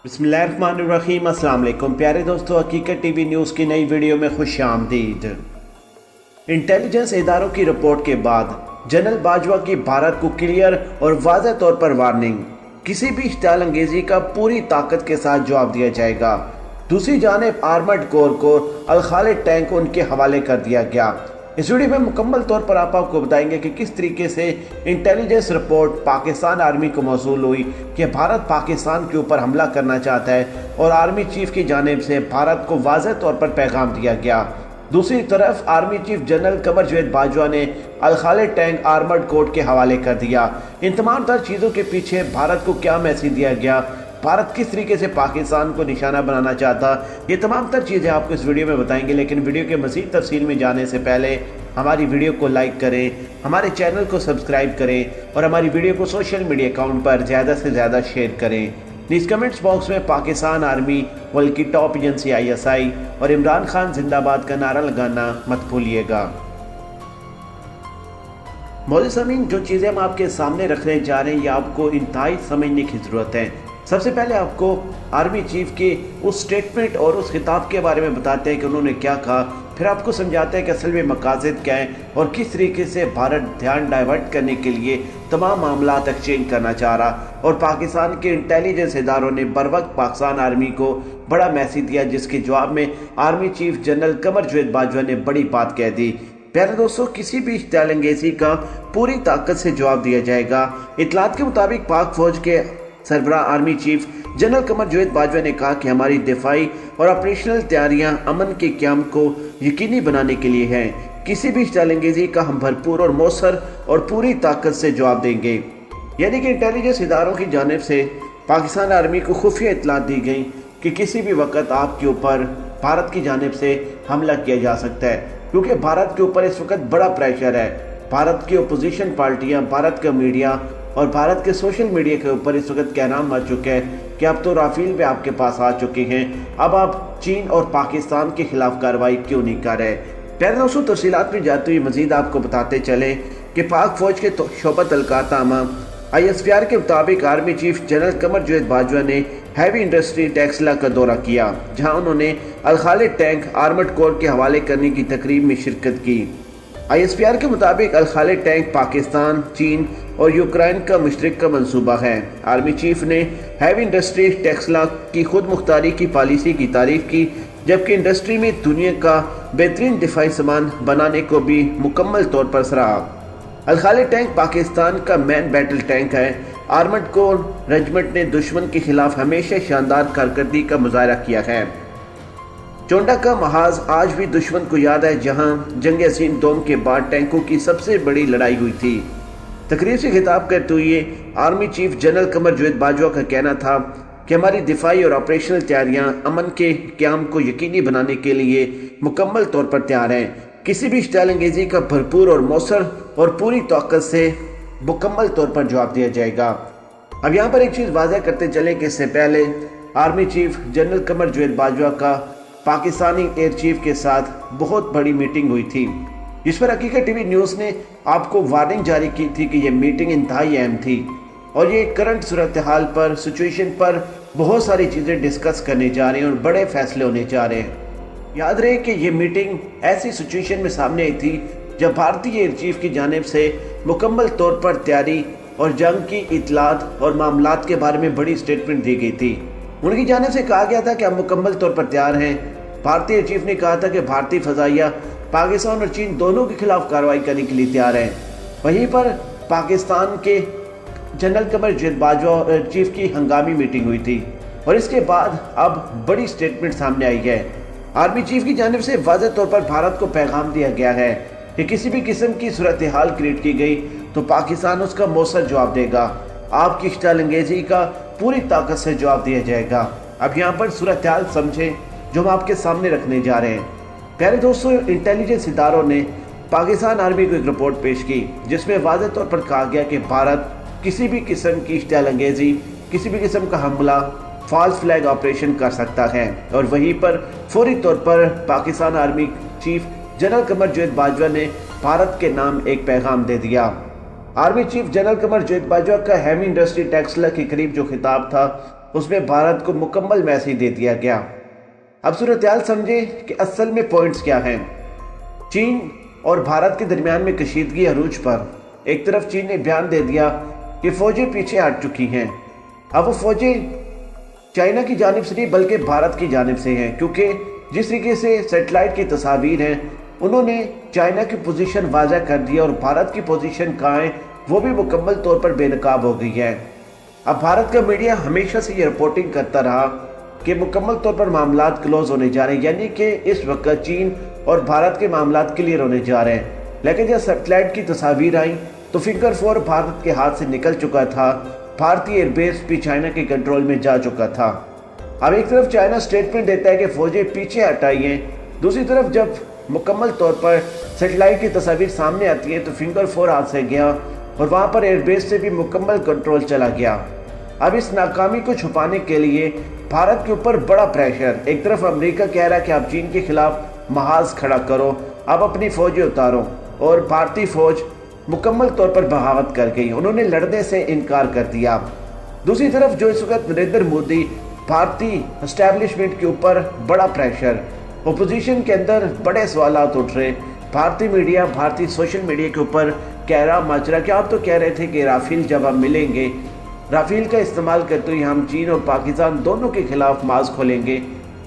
बिस्मिल्लाहिर्रहमानिर्रहीम। अस्सलाम वालेकुम प्यारे दोस्तों, हकीकत टीवी न्यूज़ की नई वीडियो में खुश आमदीद। इंटेलिजेंस इदारों की रिपोर्ट के बाद जनरल बाजवा की भारत को क्लियर और वाज़ेह तौर पर वार्निंग, किसी भी इश्तियाल अंगेजी का पूरी ताकत के साथ जवाब दिया जाएगा। दूसरी जानिब आर्मर्ड कोर को अल खालिद टैंक उनके हवाले कर दिया गया। इस वीडियो में मुकम्मल तौर पर आपको बताएंगे कि किस तरीके से इंटेलिजेंस रिपोर्ट पाकिस्तान आर्मी को मौसूल हुई कि भारत पाकिस्तान के ऊपर हमला करना चाहता है और आर्मी चीफ की जानिब से भारत को वाज़ेह तौर पर पैगाम दिया गया। दूसरी तरफ army chief general Qamar Javed Bajwa ने अल खालिद टैंक आर्मर्ड कोर के हवाले कर दिया। इन तमाम तर चीज़ों के पीछे भारत को क्या मैसेज दिया गया, भारत किस तरीके से पाकिस्तान को निशाना बनाना चाहता, ये तमाम तर चीज़ें आपको इस वीडियो में बताएंगे। लेकिन वीडियो के मज़ीद तफसील में जाने से पहले हमारी वीडियो को लाइक करें, हमारे चैनल को सब्सक्राइब करें और हमारी वीडियो को सोशल मीडिया अकाउंट पर ज़्यादा से ज़्यादा शेयर करें। प्लीज़ कमेंट्स बॉक्स में पाकिस्तान आर्मी वर्ल्ड की टॉप एजेंसी ISI और इमरान खान जिंदाबाद का नारा लगाना मत भूलिएगा। मौजूद सामीन, जो चीज़ें हम आपके सामने रखने जा रहे हैं ये आपको इंतहाई समझने की ज़रूरत है। सबसे पहले आपको आर्मी चीफ के उस स्टेटमेंट और उस खिताब के बारे में बताते हैं कि उन्होंने क्या कहा, फिर आपको समझाते हैं कि असल में मकासद क्या है और किस तरीके से भारत ध्यान डाइवर्ट करने के लिए तमाम मामलात एक्सचेंज करना चाह रहा और पाकिस्तान के इंटेलिजेंस इदारों ने बर वक्त पाकिस्तान आर्मी को बड़ा मैसेज दिया, जिसके जवाब में army chief general Qamar Javed Bajwa ने बड़ी बात कह दी। प्यारे दोस्तों, किसी भी इश्तियाल अंगेजी का पूरी ताकत से जवाब दिया जाएगा। इतलात के मुताबिक पाक फौज के सरबराह army chief general Qamar Javed Bajwa ने कहा कि हमारी दिफाई और ऑपरेशनल तैयारियां अमन के क़याम को यकीनी बनाने के लिए हैं। किसी भी इश्तियाल अंगेजी का हम भरपूर और मौसर और पूरी ताकत से जवाब देंगे। यानी कि इंटेलिजेंस इदारों की जानिब से पाकिस्तान आर्मी को खुफिया इतलात दी गई कि किसी भी वक्त आपके ऊपर भारत की जानिब से हमला किया जा सकता है, क्योंकि भारत के ऊपर इस वक्त बड़ा प्रेशर है। भारत की अपोजिशन पार्टियां, भारत का मीडिया और भारत के सोशल मीडिया के ऊपर इस वक्त कहना मच चुका है कि अब तो राफेल भी आपके पास आ चुके हैं, अब आप चीन और पाकिस्तान के खिलाफ कार्रवाई क्यों नहीं कर रहे। प्यारे दोस्तों, तफसीलात में जाते हुए मजीद आपको बताते चले कि पाक फौज के शोबत अलकातामा ISPR के मुताबिक army chief general Qamar Javed Bajwa ने हैवी इंडस्ट्री टेक्सला का दौरा किया, जहां उन्होंने अल खालिद टैंक आर्मर्ड कोर के हवाले करने की तकरीब में शिरकत की। ISPR के मुताबिक अल खालिद टैंक पाकिस्तान, चीन और यूक्रेन का मुश्तरका मंसूबा है। आर्मी चीफ ने हैवी इंडस्ट्री टेक्सला की खुद मुख्तारी की पॉलिसी की तारीफ की, जबकि इंडस्ट्री में दुनिया का बेहतरीन दिफाई सामान बनाने को भी मुकम्मल तौर पर सराहा। अल खालिद टैंक पाकिस्तान का मैन बैटल टैंक है। आर्मर्ड कोर रेजिमेंट ने दुश्मन के खिलाफ हमेशा शानदार कारकर्दगी का मुजाहरा किया है। चोंडा का महाज आज भी दुश्मन को याद है, जहां जंग हसीन दोम के बाद टैंकों की सबसे बड़ी लड़ाई हुई थी। तकरीर से खिताब करते हुए army chief general Qamar Javed Bajwa का कहना था कि हमारी दिफाई और ऑपरेशनल तैयारियां अमन के क़याम को यकीनी बनाने के लिए मुकम्मल तौर पर तैयार हैं। किसी भी इश्तियाल अंगेजी का भरपूर और मौसर और पूरी ताकत से मुकम्मल तौर पर जवाब दिया जाएगा। अब यहाँ पर एक चीज़ वाज़ेह करते चले कि इससे पहले army chief general Qamar Javed Bajwa का पाकिस्तानी एयर चीफ के साथ बहुत बड़ी मीटिंग हुई थी, जिस पर हकीकत टीवी न्यूज़ ने आपको वार्निंग जारी की थी कि यह मीटिंग इंतहाई अहम थी और ये करंट सूरत हाल पर, सिचुएशन पर बहुत सारी चीज़ें डिस्कस करने जा रहे हैं और बड़े फैसले होने जा रहे हैं। याद रहे कि ये मीटिंग ऐसी सिचुएशन में सामने आई थी जब भारतीय एयर चीफ की जानिब से मुकम्मल तौर पर तैयारी और जंग की इतलात और मामलात के बारे में बड़ी स्टेटमेंट दी गई थी। उनकी जानिब से कहा गया था कि हम मुकम्मल तौर पर तैयार हैं। भारतीय एयर चीफ ने कहा था कि भारतीय फजाइया पाकिस्तान और चीन दोनों के खिलाफ कार्रवाई करने के लिए तैयार हैं। वहीं पर पाकिस्तान के जनरल कमर जावेद बाजवा चीफ की हंगामी मीटिंग हुई थी और इसके बाद अब बड़ी स्टेटमेंट सामने आई है। आर्मी चीफ की जानिब से वाज़ेह तौर पर भारत को पैगाम दिया गया है कि किसी भी किस्म की सूरत हाल क्रिएट की गई तो पाकिस्तान उसका मौसर जवाब देगा। आपकी इश्तियाल अंगेजी का पूरी ताकत से जवाब दिया जाएगा। अब यहाँ पर सूरत हाल समझें जो हम आपके सामने रखने जा रहे हैं। प्यारे दोस्तों, इंटेलिजेंस इदारों ने पाकिस्तान आर्मी को एक रिपोर्ट पेश की, जिसमें वाज़ेह तौर पर कहा गया कि भारत किसी भी किस्म की इश्तियाल अंगेजी, किसी भी किस्म का हमला, फॉल्स फ्लैग ऑपरेशन कर सकता है। और वहीं पर फौरी तौर पर Pakistan army chief general Qamar Javed Bajwa ने भारत के नाम एक पैगाम दे दिया। Army chief general Qamar Javed Bajwa का हैवी इंडस्ट्री टेक्सला के करीब जो खिताब था उसमें भारत को मुकम्मल मैसेज दे दिया गया। अब सूरत-ए-हाल समझे कि असल में पॉइंट्स क्या हैं। चीन और भारत के दरमियान में कशीदगी अरूज पर। एक तरफ चीन ने बयान दे दिया कि फौजें पीछे हट चुकी हैं। अब वो फौजें चाइना की जानिब से नहीं बल्कि भारत की जानिब से हैं, क्योंकि जिस तरीके से सैटेलाइट की तस्वीर हैं उन्होंने चाइना की पोजीशन वाज़ह कर दी और भारत की पोजीशन कहाँ है वो भी मुकम्मल तौर पर बेनकाब हो गई है। अब भारत का मीडिया हमेशा से ये रिपोर्टिंग करता रहा कि मुकम्मल तौर पर मामलात क्लोज होने जा रहे हैं, यानी कि इस वक्त चीन और भारत के मामलात क्लियर होने जा रहे हैं। लेकिन जब सैटेलाइट की तस्वीर आई तो फिंगर 4 भारत के हाथ से निकल चुका था, भारतीय एयरबेस भी चाइना के कंट्रोल में जा चुका था। अब एक तरफ चाइना स्टेटमेंट देता है कि फौजें पीछे हटाई हैं, दूसरी तरफ जब मुकम्मल तौर पर सैटेलाइट की तस्वीर सामने आती है तो फिंगर 4 हाथ से गया और वहाँ पर एयरबेस से भी मुकम्मल कंट्रोल चला गया। अब इस नाकामी को छुपाने के लिए भारत के ऊपर बड़ा प्रेशर। एक तरफ अमेरिका कह रहा है कि आप चीन के खिलाफ महाज खड़ा करो, आप अपनी फौजें उतारो, और भारतीय फौज मुकम्मल तौर पर बगावत कर गई, उन्होंने लड़ने से इनकार कर दिया। दूसरी तरफ जो इस वक्त नरेंद्र मोदी भारतीय एस्टैब्लिशमेंट के ऊपर बड़ा प्रेशर, ओपोजिशन के अंदर बड़े सवालात उठ रहे, भारतीय मीडिया भारतीय सोशल मीडिया के ऊपर कह रहा मच रहा कि आप तो कह रहे थे कि राफेल जब हम मिलेंगे, राफेल का इस्तेमाल करते हुए हम चीन और पाकिस्तान दोनों के खिलाफ मार्च खोलेंगे,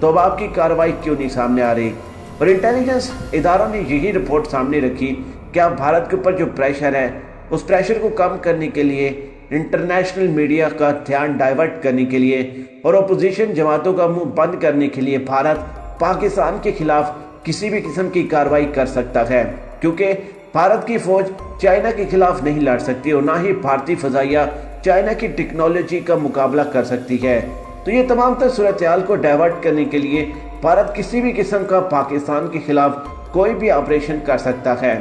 तो अब आपकी कार्रवाई क्यों नहीं सामने आ रही। और इंटेलिजेंस इदारों ने यही रिपोर्ट सामने रखी कि अब भारत के ऊपर जो प्रेशर है उस प्रेशर को कम करने के लिए, इंटरनेशनल मीडिया का ध्यान डाइवर्ट करने के लिए और अपोजिशन जमातों का मुंह बंद करने के लिए भारत पाकिस्तान के खिलाफ किसी भी किस्म की कार्रवाई कर सकता है, क्योंकि भारत की फौज चाइना के खिलाफ नहीं लड़ सकती और ना ही भारतीय फजाइया चाइना की टेक्नोलॉजी का मुकाबला कर सकती है। तो ये तमाम तर सूरत-ए-हाल को डाइवर्ट करने के लिए भारत किसी भी किस्म का पाकिस्तान के खिलाफ कोई भी ऑपरेशन कर सकता है।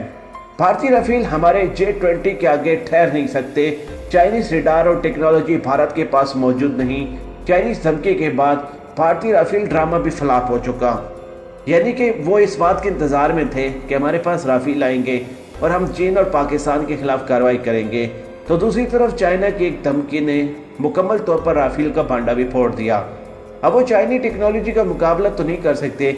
भारतीय राफेल हमारे J-20 के आगे ठहर नहीं सकते। चाइनीज रडार और टेक्नोलॉजी भारत के पास मौजूद नहीं। चाइनीज धमकी के बाद भारतीय राफेल ड्रामा भी फ्लॉप हो चुका, यानी कि वो इस बात के इंतजार में थे कि हमारे पास राफेल आएंगे और हम चीन और पाकिस्तान के खिलाफ कार्रवाई करेंगे। तो दूसरी तरफ चाइना की एक धमकी ने मुकम्मल तौर पर राफेल का भांडा भी फोड़ दिया। अब वो चाइनी टेक्नोलॉजी का मुकाबला तो नहीं कर सकते,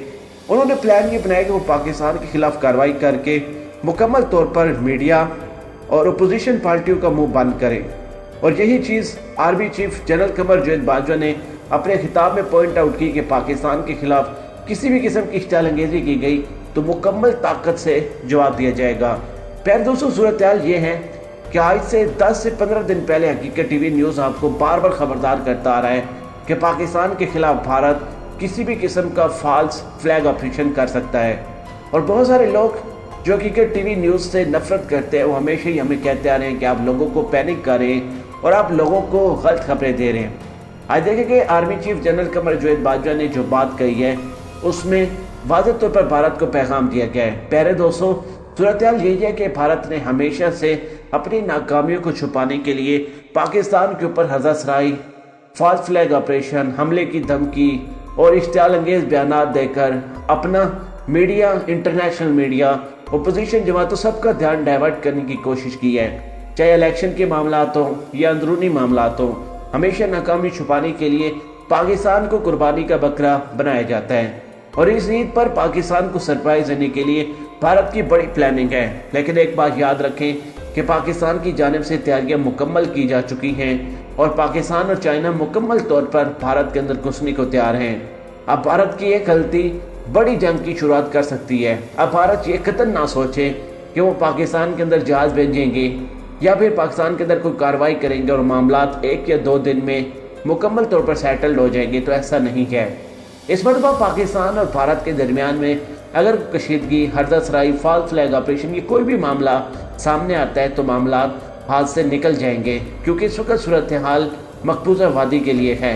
उन्होंने प्लान ये बनाया कि वो पाकिस्तान के खिलाफ कार्रवाई करके मुकम्मल तौर पर मीडिया और अपोजिशन पार्टियों का मुंह बंद करें। और यही चीज़ army chief general Qamar Javed Bajwa ने अपने खिताब में पॉइंट आउट की कि पाकिस्तान के खिलाफ किसी भी किस्म की इख्तियाल-अंगेज़ी की गई तो मुकम्मल ताकत से जवाब दिया जाएगा। प्यारे दोस्तों, सूरत-ए-हाल ये है कि आज से 10 से 15 दिन पहले हकीकत टीवी न्यूज़ आपको बार बार खबरदार करता आ रहा है कि पाकिस्तान के खिलाफ भारत किसी भी किस्म का फॉल्स फ्लैग ऑपरेशन कर सकता है। और बहुत सारे लोग जो हकीकत टीवी न्यूज़ से नफरत करते हैं वो हमेशा ही हमें कहते आ रहे हैं कि आप लोगों को पैनिक कर रहे हैं और आप लोगों को गलत खबरें दे रहे हैं। आज देखें कि army chief general Qamar Javed Bajwa ने जो बात कही है उसमें वाज़ेह तौर पर भारत को पैगाम दिया गया है। प्यारे दोस्तों, सूरत-ए-हाल यही है कि भारत ने हमेशा से अपनी नाकामियों को छुपाने के लिए पाकिस्तान के ऊपर हज़ासराई, फॉल्स फ्लैग ऑपरेशन, हमले की धमकी और इश्तियाल-अंगेज़ बयानात देकर अपना मीडिया, इंटरनेशनल मीडिया, अपोजिशन जमातों सबका ध्यान डाइवर्ट करने की कोशिश की है। चाहे इलेक्शन के मामलात हों या अंदरूनी मामलात हों, हमेशा नाकामी छुपाने के लिए पाकिस्तान को कुर्बानी का बकरा बनाया जाता है। और इस ईद पर पाकिस्तान को सरप्राइज देने के लिए भारत की बड़ी प्लानिंग है। लेकिन एक बात याद रखें कि पाकिस्तान की जानिब से तैयारियां मुकम्मल की जा चुकी हैं और पाकिस्तान और चाइना मुकम्मल तौर पर भारत के अंदर घुसने को तैयार हैं। अब भारत की एक गलती बड़ी जंग की शुरुआत कर सकती है। अब भारत ये कतई ना सोचे कि वो पाकिस्तान के अंदर जहाज भेजेंगे या फिर पाकिस्तान के अंदर कोई कार्रवाई करेंगे और मामलात 1 या 2 दिन में मुकम्मल तौर पर सेटल्ड हो जाएंगे, तो ऐसा नहीं है। इस मरतबा पाकिस्तान और भारत के दरमियान में अगर कशीदगी, हरदसराई, फॉल्स फ्लैग ऑपरेशन, ये कोई भी मामला सामने आता है तो मामला हाथ से निकल जाएंगे, क्योंकि इस वक्त सूरत-ए-हाल मकबूजा वादी के लिए है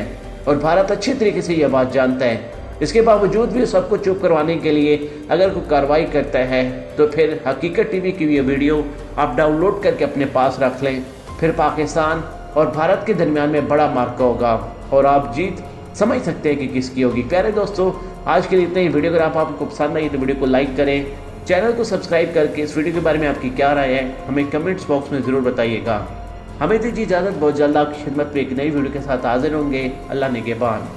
और भारत अच्छी तरीके से यह बात जानता है। इसके बावजूद भी सबको चुप करवाने के लिए अगर कोई कार्रवाई करता है तो फिर हकीकत टीवी की ये वीडियो आप डाउनलोड करके अपने पास रख लें। फिर पाकिस्तान और भारत के दरमियान में बड़ा मार्का होगा और आप जीत समझ सकते हैं कि किसकी होगी। प्यारे दोस्तों, आज के लिए इतना ही। वीडियो अगर आपको पसंद आई तो वीडियो को लाइक करें, चैनल को सब्सक्राइब करके इस वीडियो के बारे में आपकी क्या राय है हमें कमेंट्स बॉक्स में ज़रूर बताइएगा। हमें दीजिए इजाज़त, बहुत जल्द आपकी खिदमत में एक नई वीडियो के साथ हाजिर होंगे। अल्लाह निगहबान।